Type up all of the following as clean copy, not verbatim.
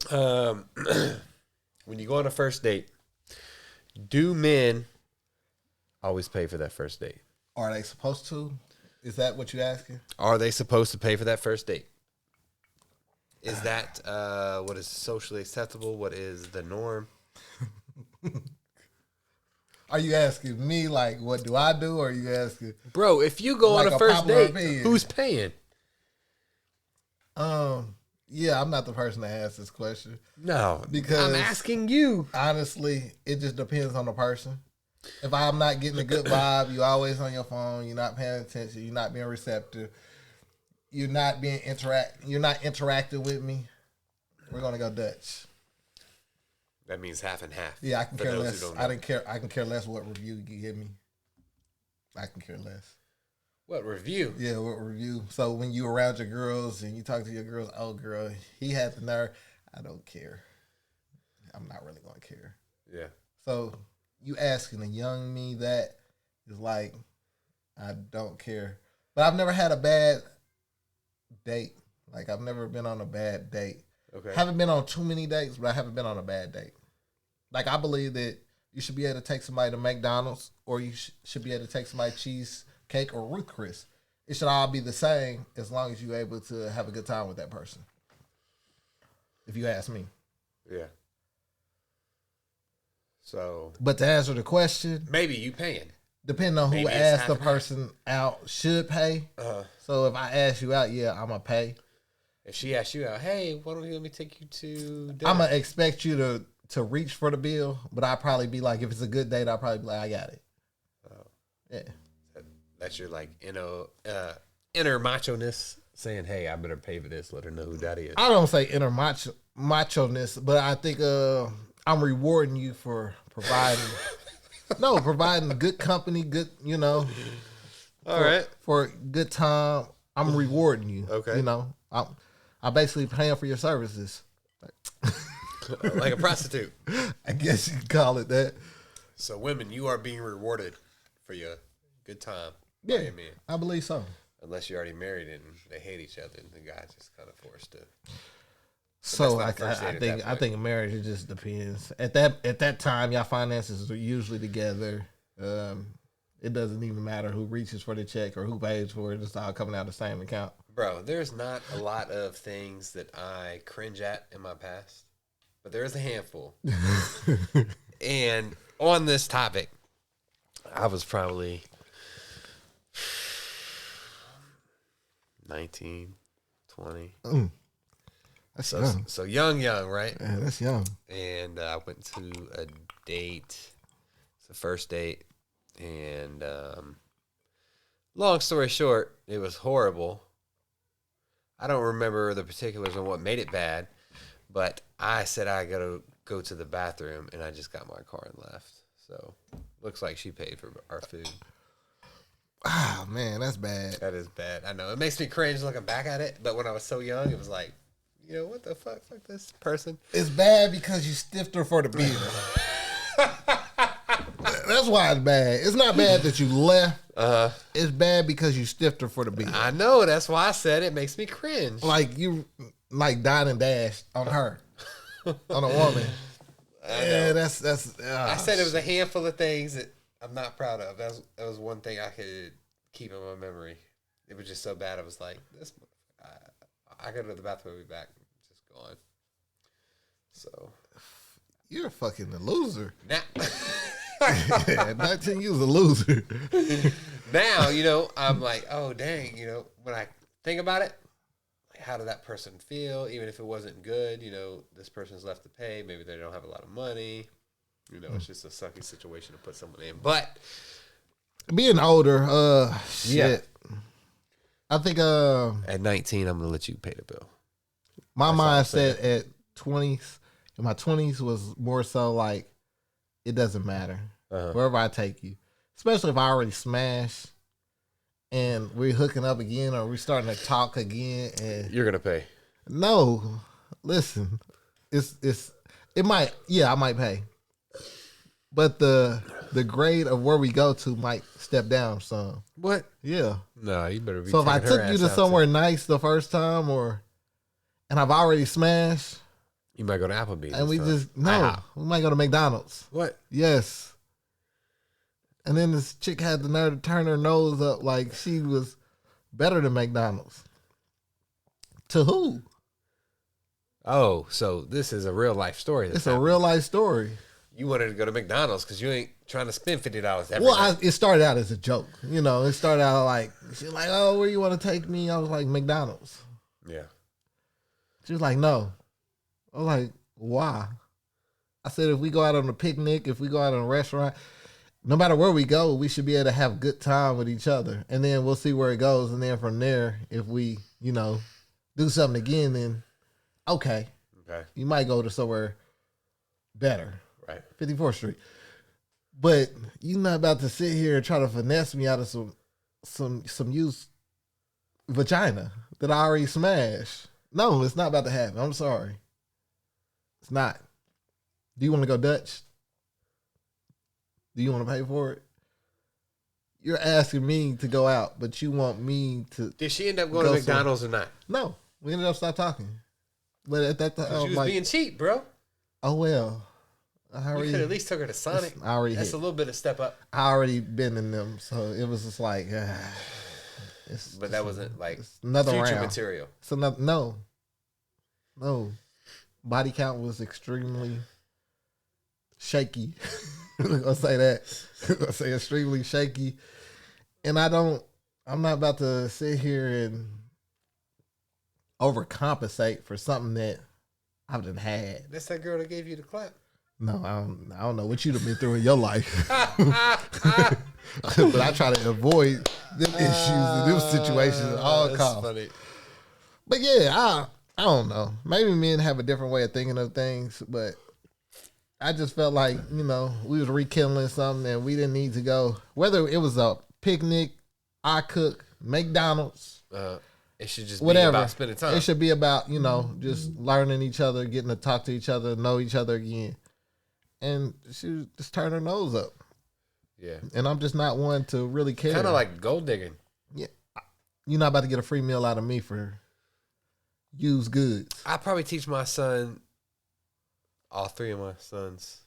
When you go on a first date, do men always pay for that first date? Are they supposed to? Is that what you're asking? Are they supposed to pay for that first date? Is that what is socially acceptable? What is the norm? Are you asking me, like, what do I do? Or are you asking... Bro, if you go like on a first date, opinion? Who's paying? Yeah, I'm not the person to ask this question. No, because I'm asking you. Honestly, it just depends on the person. If I'm not getting a good vibe, you always on your phone, you're not paying attention, you're not being receptive, you're not interacting with me, we're gonna go Dutch. That means half and half. Yeah, I can care less. I can care less what review you give me. I can care less. What review? Yeah, what review? So when you around your girls and you talk to your girls, oh girl, he had the nerve. I don't care. I'm not really gonna care. Yeah. So you asking a young me that is like, I don't care. But I've never had a bad date. Like I've never been on a bad date. Okay. Haven't been on too many dates, but I haven't been on a bad date. Like I believe that you should be able to take somebody to McDonald's, or you should be able to take somebody cheesecake or Ruth Chris. It should all be the same as long as you're able to have a good time with that person. If you ask me. Yeah. So. But to answer the question, maybe you paying. Depending on who asked the person out, should pay. So if I ask you out, yeah, I'm gonna pay. If she asks you out, hey, why don't you let me take you to dinner? I'm gonna expect you to reach for the bill, but I'll probably be like, if it's a good date, I'll probably be like, I got it. Oh. Yeah. That's your like inner macho-ness saying, hey, I better pay for this. Let her know who daddy is. I don't say inner macho-ness, but I think I'm rewarding you for providing providing good company, good, All right. For a good time. I'm rewarding you. Okay. I'm basically paying for your services. Like a prostitute. I guess you could call it that. So women, you are being rewarded for your good time. Yeah, I believe so. Unless you're already married and they hate each other, and the guy's just kind of forced to. So I think marriage, it just depends. At that time, y'all finances are usually together. It doesn't even matter who reaches for the check or who pays for it. It's all coming out of the same account. Bro, there's not a lot of things that I cringe at in my past, but there is a handful. And on this topic, I was probably 19, 20. That's young. So young, right? Yeah, that's young. And I went to a date. It's the first date. And long story short, it was horrible. I don't remember the particulars on what made it bad, but I said I gotta go to the bathroom, and I just got my car and left. So looks like she paid for our food. Ah, man, that's bad. That is bad. I know. It makes me cringe looking back at it, but when I was so young, it was like, what the fuck? Fuck this person. It's bad because you stiffed her for the beer. That's why it's bad. It's not bad that you left. It's bad because you stiffed her for the beer. I know. That's why I said it makes me cringe. Like you, dine and dash on her, on a woman. Yeah, that's. I said it was a handful of things that I'm not proud of. That was one thing I could keep in my memory. It was just so bad. I was like, this. I go to the bathroom. I'll be back. Just gone. So. You're fucking a loser. Now, at 19, you was a loser. Now, I'm like, oh, dang, when I think about it, like, how did that person feel? Even if it wasn't good, this person's left to pay. Maybe they don't have a lot of money. It's just a sucky situation to put someone in. But being older, shit. I think at 19, I'm going to let you pay the bill. My mindset at 20s, in my 20s was more so like, it doesn't matter. Wherever I take you. Especially if I already smashed and we're hooking up again or we're starting to talk again. And you're going to pay. No. Listen. I might pay. But the grade of where we go to might step down some. What? Yeah. No, you better be. So if I took you to somewhere nice the first time and I've already smashed, You might go to Applebee's. And we this just, no, we might go to McDonald's. What? Yes. And then this chick had the nerve to turn her nose up like she was better than McDonald's. To who? Oh, so this is a real life story. It's a real life story. You wanted to go to McDonald's because you ain't trying to spend $50 every night. It started out as a joke. You know, it started out like, she's like, oh, where you want to take me? I was like, McDonald's. Yeah. She was like, no. I was like, why? I said, if we go out on a picnic, if we go out on a restaurant, no matter where we go, we should be able to have a good time with each other. And then we'll see where it goes. And then from there, if we, you know, do something again, then okay. Okay. You might go to somewhere better. Right. 54th Street. But you're not about to sit here and try to finesse me out of some used vagina that I already smashed. No, it's not about to happen. I'm sorry. It's not. Do you want to go Dutch? Do you want to pay for it? You're asking me to go out, but you want me to. Did she end up going to McDonald's or not? No. We ended up stop talking. But at that time, she was being cheap, bro. Oh, well. You could at least took her to Sonic. That's a little bit of step up. I already been in them, so it was just like, but that wasn't like another future round. material. So no. Body count was extremely shaky. I'll say that. I'll say extremely shaky, and I'm not about to sit here and overcompensate for something that I've done had. That's that girl that gave you the clap. No, I don't know what you've been through in your life. But I try to avoid them issues and them situations at all costs. Funny. But yeah, I don't know. Maybe men have a different way of thinking of things, but I just felt like, you know, we was rekindling something and we didn't need to go. Whether it was a picnic, I cook, McDonald's. It should just whatever. Be about spending time. It should be about, you know, just learning each other, getting to talk to each other, know each other again. And she just turned her nose up. Yeah. And I'm just not one to really care. Kind of like gold digging. Yeah. You're not about to get a free meal out of me for used goods. I probably teach my son, all three of my sons,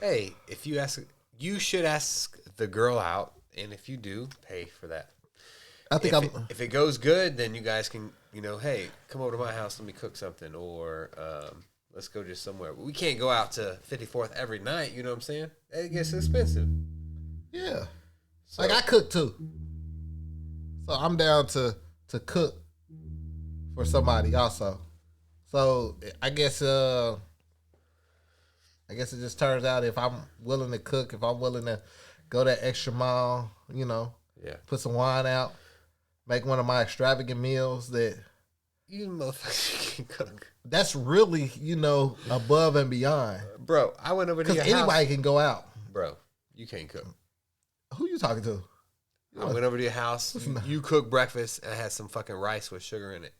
hey, if you ask, you should ask the girl out. And if you do, pay for that. I think if it goes good, then you guys can, you know, hey, come over to my house, let me cook something, or let's go just somewhere. We can't go out to 54th every night, you know what I'm saying? It gets expensive. Yeah. So, like I cook too. So I'm down to cook for somebody also. So I guess it just turns out if I'm willing to cook, if I'm willing to go that extra mile, you know, put some wine out, make one of my extravagant meals that you motherfuckers can cook. That's really, you know, above and beyond. Bro, I went over to your house. Because anybody can go out. Bro, you can't cook. Who you talking to? I went over to your house. You cooked breakfast and I had some fucking rice with sugar in it.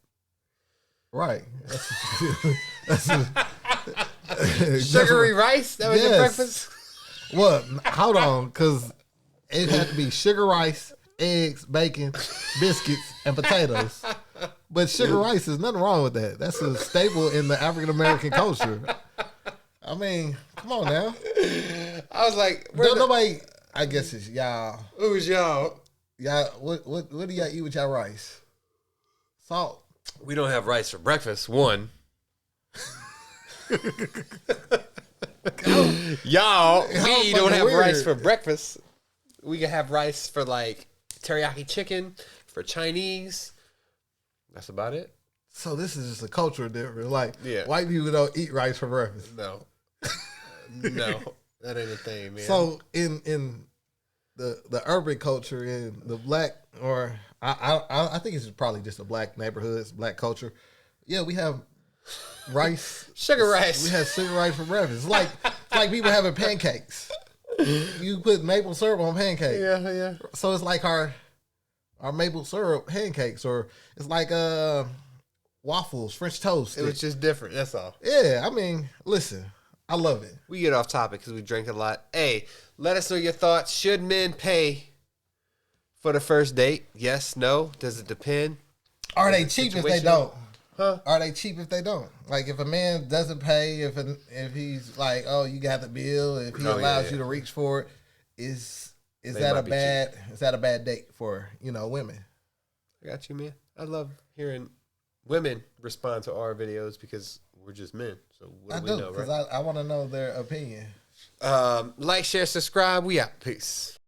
Right. Sugary rice? That was your breakfast? Well, hold on, because it had to be sugar rice, eggs, bacon, biscuits, and potatoes. But sugar rice, is nothing wrong with that. That's a staple in the African American culture. I mean, come on now. I was like, nobody. I guess it's y'all. Who was y'all? Y'all, what do y'all eat with y'all rice? Salt. We don't have rice for breakfast. One. Y'all, we don't have rice for breakfast. We can have rice for like teriyaki chicken, for Chinese. That's about it. So this is just a cultural difference. Like, white people don't eat rice for breakfast. No. No, that ain't a thing, man. So in the urban culture, in the black, or I think it's probably just a black neighborhoods, black culture. Yeah, we have rice, sugar rice. We have sugar rice for breakfast. It's like people having pancakes. You put maple syrup on pancakes. Yeah. So it's like our maple syrup pancakes, or it's like waffles, French toast. It was just different. That's all. Yeah, I mean, listen, I love it. We get off topic because we drink a lot. Hey, let us know your thoughts. Should men pay for the first date? Yes, no. Does it depend? Are they cheap if they don't? Huh? Are they cheap if they don't? Like if a man doesn't pay, if he's like, oh, you got the bill, if he allows you to reach for it, is that a bad date for women? I got you, man. I love hearing women respond to our videos because we're just men. So what do we know, right? Because I want to know their opinion. Like, share, subscribe. We out. Peace.